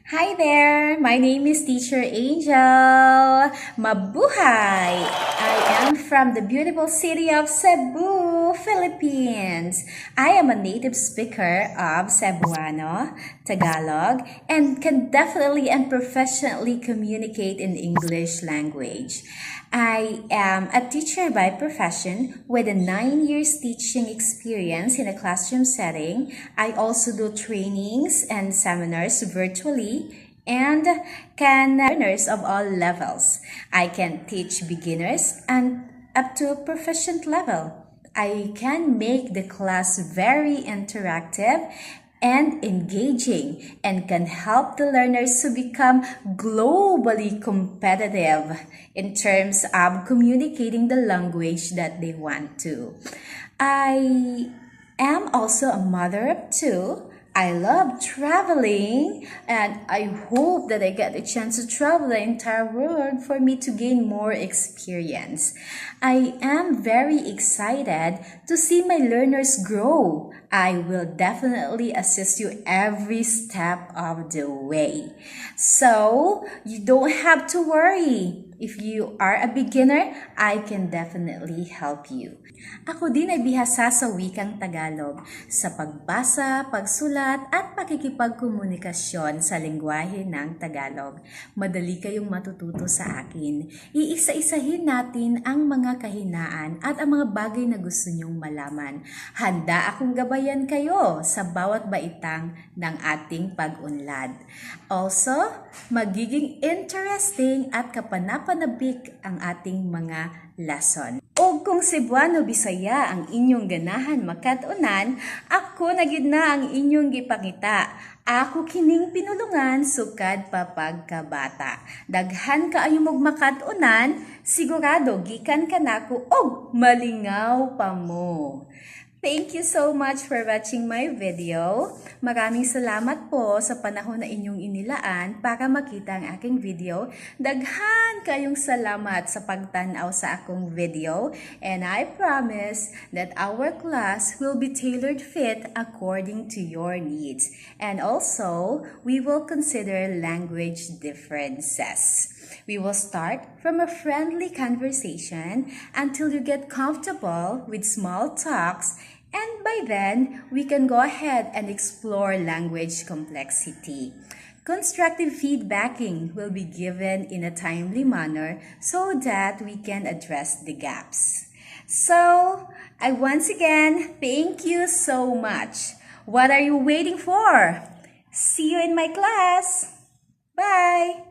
Hi there! My name is Teacher Angel. Mabuhay! I am from the beautiful city of Cebu, Philippines. I am a native speaker of Cebuano, Tagalog, and can definitely and professionally communicate in English language. I am a teacher by profession with a 9 years teaching experience in a classroom setting. I also do trainings and seminars virtually and can learners of all levels. I can teach beginners and up to proficient level. I can make the class very interactive and engaging and can help the learners to become globally competitive in terms of communicating the language that they want to. I am also a mother of two. I love traveling and I hope that I get a chance to travel the entire world for me to gain more experience. I am very excited to see my learners grow. I will definitely assist you every step of the way. So, you don't have to worry. If you are a beginner, I can definitely help you. Ako din ay bihasa sa wikang Tagalog sa pagbasa, pagsulat at pakikipagkomunikasyon sa lengguwahe ng Tagalog. Madali kayong matututo sa akin. Iisa-isahin natin ang mga kahinaan at ang mga bagay na gusto nyong malaman. Handa akong gabayan kayo sa bawat baitang ng ating pag-unlad. Also, magiging interesting at kapanapanabik ang ating mga lesson. O kung Cebuano Bisaya ang inyong ganahan makatunan, ako na gyud na ang inyong gipangita. Ako kining pinulungan sukad pa pagkabata. Daghan kaayo mog makatunan, sigurado gikan kanako og malingaw pa mo. Thank you so much for watching my video. Maraming salamat po sa panahon na inyong inilaan para makita ang aking video. Daghan kayong salamat sa pagtanaw sa akong video. And I promise that our class will be tailored fit according to your needs. And also, we will consider language differences. We will start from a friendly conversation until you get comfortable with small talks, and by then, we can go ahead and explore language complexity. Constructive feedbacking will be given in a timely manner so that we can address the gaps. So, I once again thank you so much. What are you waiting for? See you in my class. Bye!